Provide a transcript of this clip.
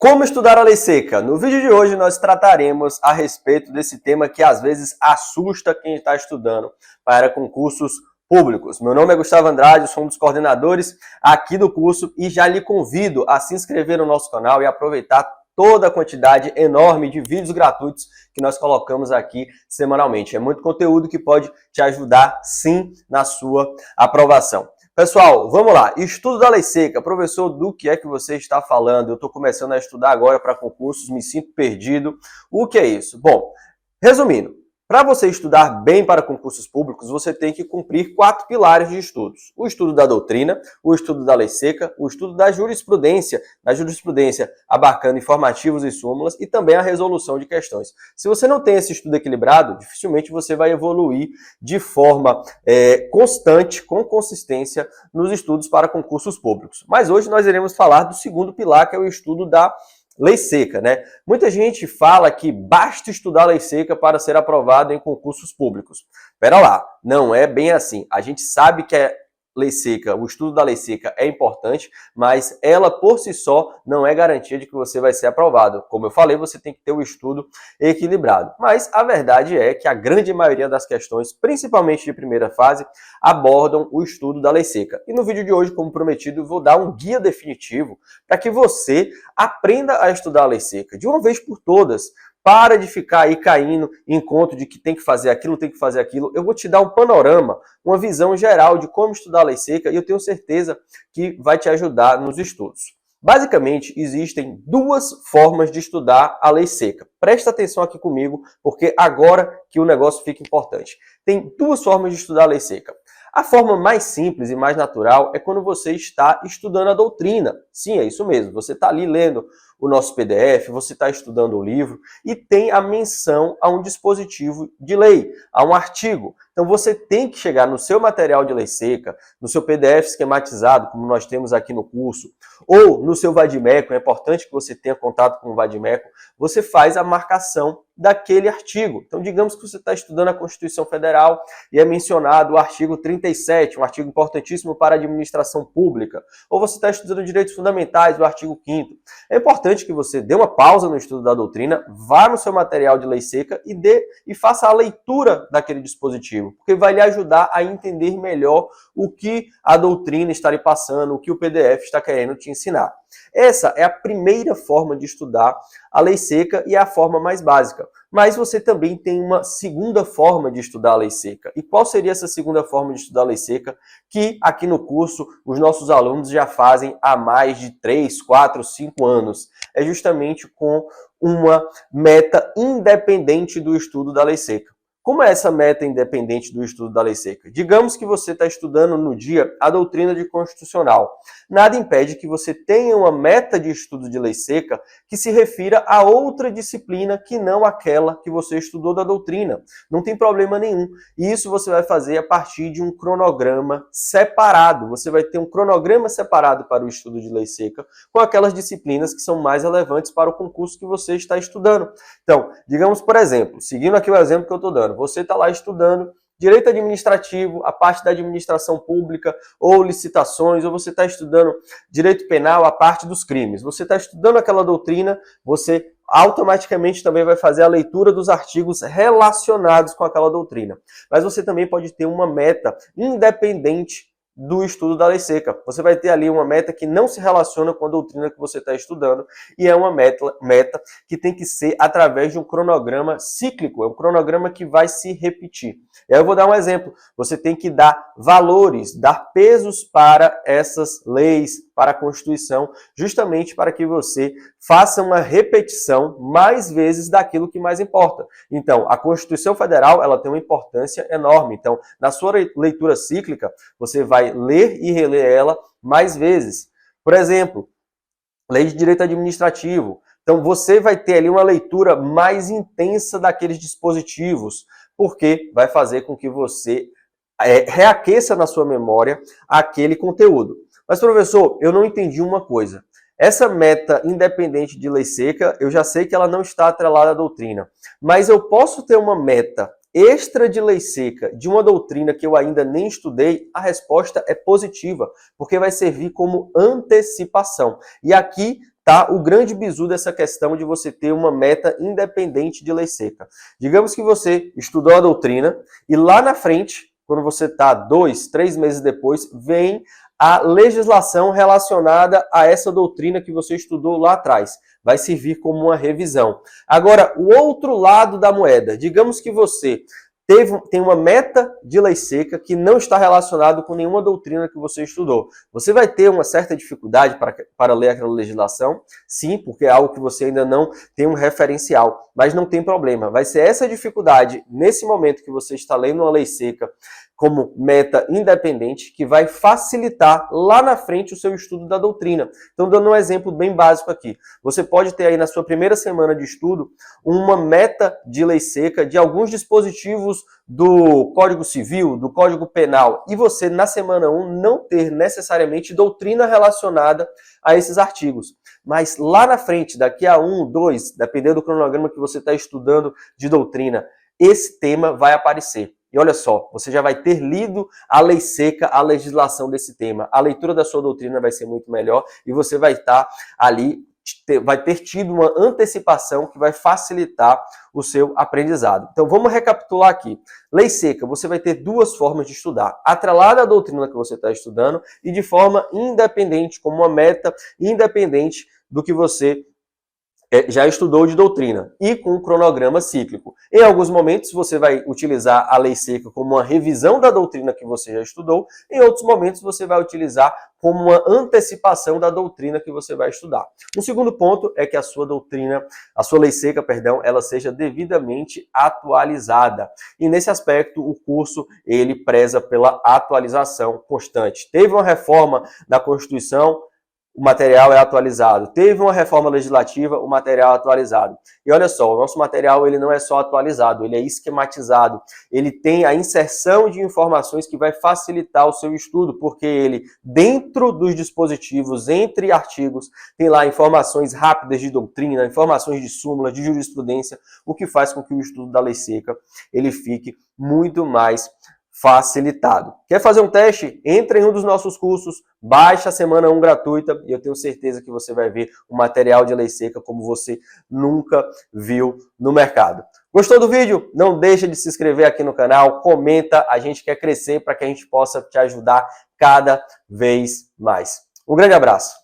Como estudar a lei seca? No vídeo de hoje nós trataremos a respeito desse tema que às vezes assusta quem está estudando para concursos públicos. Meu nome é Gustavo Andrade, sou um dos coordenadores aqui do curso e já lhe convido a se inscrever no nosso canal e aproveitar toda a quantidade enorme de vídeos gratuitos que nós colocamos aqui semanalmente. É muito conteúdo que pode te ajudar, sim, na sua aprovação. Pessoal, vamos lá. Estudo da lei seca. Professor, do que é que você está falando? Eu estou começando a estudar agora para concursos, me sinto perdido. O que é isso? Bom, resumindo, para você estudar bem para concursos públicos, você tem que cumprir 4 pilares de estudos. O estudo da doutrina, o estudo da lei seca, o estudo da jurisprudência abarcando informativos e súmulas, e também a resolução de questões. Se você não tem esse estudo equilibrado, dificilmente você vai evoluir de forma constante, com consistência, nos estudos para concursos públicos. Mas hoje nós iremos falar do segundo pilar, que é o estudo da lei seca, né? Muita gente fala que basta estudar lei seca para ser aprovado em concursos públicos. Pera lá, não é bem assim. A gente sabe que lei seca, o estudo da lei seca é importante, mas ela por si só não é garantia de que você vai ser aprovado. Como eu falei, você tem que ter o estudo equilibrado. Mas a verdade é que a grande maioria das questões, principalmente de primeira fase, abordam o estudo da lei seca. E no vídeo de hoje, como prometido, eu vou dar um guia definitivo para que você aprenda a estudar a lei seca de uma vez por todas. Para de ficar aí caindo em conto de que tem que fazer aquilo, tem que fazer aquilo. Eu vou te dar um panorama, uma visão geral de como estudar a lei seca e eu tenho certeza que vai te ajudar nos estudos. Basicamente, existem 2 formas de estudar a lei seca. Presta atenção aqui comigo, porque agora que o negócio fica importante. Tem 2 formas de estudar a lei seca. A forma mais simples e mais natural é quando você está estudando a doutrina. Sim, é isso mesmo. Você está ali lendo o nosso PDF, você está estudando o livro e tem a menção a um dispositivo de lei, a um artigo. Então você tem que chegar no seu material de lei seca, no seu PDF esquematizado, como nós temos aqui no curso, ou no seu vadimeco, é importante que você tenha contato com o vadimeco, você faz a marcação daquele artigo. Então, digamos que você está estudando a Constituição Federal e é mencionado o artigo 37, um artigo importantíssimo para a administração pública, ou você está estudando direitos fundamentais, o artigo 5º. É importante que você dê uma pausa no estudo da doutrina, vá no seu material de lei seca e faça a leitura daquele dispositivo, porque vai lhe ajudar a entender melhor o que a doutrina está lhe passando, o que o PDF está querendo te ensinar. Essa é a primeira forma de estudar a lei seca e é a forma mais básica. Mas você também tem uma segunda forma de estudar a lei seca. E qual seria essa segunda forma de estudar a lei seca? Que aqui no curso os nossos alunos já fazem há mais de 3, 4, 5 anos. É justamente com uma meta independente do estudo da lei seca. Como é essa meta independente do estudo da lei seca? Digamos que você está estudando no dia a doutrina de constitucional. Nada impede que você tenha uma meta de estudo de lei seca que se refira a outra disciplina que não aquela que você estudou da doutrina. Não tem problema nenhum. E isso você vai fazer a partir de um cronograma separado. Você vai ter um cronograma separado para o estudo de lei seca com aquelas disciplinas que são mais relevantes para o concurso que você está estudando. Então, digamos, por exemplo, seguindo aqui o exemplo que eu estou dando, você está lá estudando direito administrativo, a parte da administração pública ou licitações, ou você está estudando direito penal, a parte dos crimes. Você está estudando aquela doutrina, você automaticamente também vai fazer a leitura dos artigos relacionados com aquela doutrina. Mas você também pode ter uma meta independente do estudo da lei seca. Você vai ter ali uma meta que não se relaciona com a doutrina que você está estudando e é uma meta que tem que ser através de um cronograma cíclico, é um cronograma que vai se repetir. E aí eu vou dar um exemplo. Você tem que dar valores, dar pesos para essas leis, para a Constituição, justamente para que você faça uma repetição mais vezes daquilo que mais importa. Então, a Constituição Federal, ela tem uma importância enorme. Então, na sua leitura cíclica, você vai ler e reler ela mais vezes. Por exemplo, lei de direito administrativo. Então, você vai ter ali uma leitura mais intensa daqueles dispositivos, porque vai fazer com que você reaqueça na sua memória aquele conteúdo. Mas, professor, eu não entendi uma coisa. Essa meta independente de lei seca, eu já sei que ela não está atrelada à doutrina. Mas eu posso ter uma meta extra de lei seca de uma doutrina que eu ainda nem estudei? A resposta é positiva, porque vai servir como antecipação. E aqui tá o grande bizu dessa questão de você ter uma meta independente de lei seca. Digamos que você estudou a doutrina e lá na frente, quando você está 2, 3 meses depois, vem a legislação relacionada a essa doutrina que você estudou lá atrás. Vai servir como uma revisão. Agora, o outro lado da moeda, digamos que você tem uma meta de lei seca que não está relacionado com nenhuma doutrina que você estudou. Você vai ter uma certa dificuldade para ler aquela legislação? Sim, porque é algo que você ainda não tem um referencial, mas não tem problema. Vai ser essa dificuldade, nesse momento que você está lendo uma lei seca, como meta independente, que vai facilitar lá na frente o seu estudo da doutrina. Então, dando um exemplo bem básico aqui. Você pode ter aí na sua primeira semana de estudo uma meta de lei seca de alguns dispositivos do Código Civil, do Código Penal, e você na semana 1 não ter necessariamente doutrina relacionada a esses artigos. Mas lá na frente, daqui a 1, 2, dependendo do cronograma que você está estudando de doutrina, esse tema vai aparecer. E olha só, você já vai ter lido a lei seca, a legislação desse tema. A leitura da sua doutrina vai ser muito melhor e você vai estar ali, vai ter tido uma antecipação que vai facilitar o seu aprendizado. Então vamos recapitular aqui. Lei seca, você vai ter duas formas de estudar. Atrelada à doutrina que você está estudando e de forma independente, como uma meta independente do que você já estudou de doutrina e com um cronograma cíclico. Em alguns momentos você vai utilizar a lei seca como uma revisão da doutrina que você já estudou, em outros momentos você vai utilizar como uma antecipação da doutrina que você vai estudar. Um segundo ponto é que a sua doutrina, a sua lei seca, perdão, ela seja devidamente atualizada. E nesse aspecto o curso ele preza pela atualização constante. Teve uma reforma da Constituição, o material é atualizado. Teve uma reforma legislativa, o material é atualizado. E olha só, o nosso material ele não é só atualizado, ele é esquematizado. Ele tem a inserção de informações que vai facilitar o seu estudo, porque ele, dentro dos dispositivos, entre artigos, tem lá informações rápidas de doutrina, informações de súmula, de jurisprudência, o que faz com que o estudo da lei seca ele fique muito mais facilitado. Quer fazer um teste? Entre em um dos nossos cursos, baixa a semana 1 gratuita e eu tenho certeza que você vai ver um material de lei seca como você nunca viu no mercado. Gostou do vídeo? Não deixa de se inscrever aqui no canal, comenta, a gente quer crescer para que a gente possa te ajudar cada vez mais. Um grande abraço!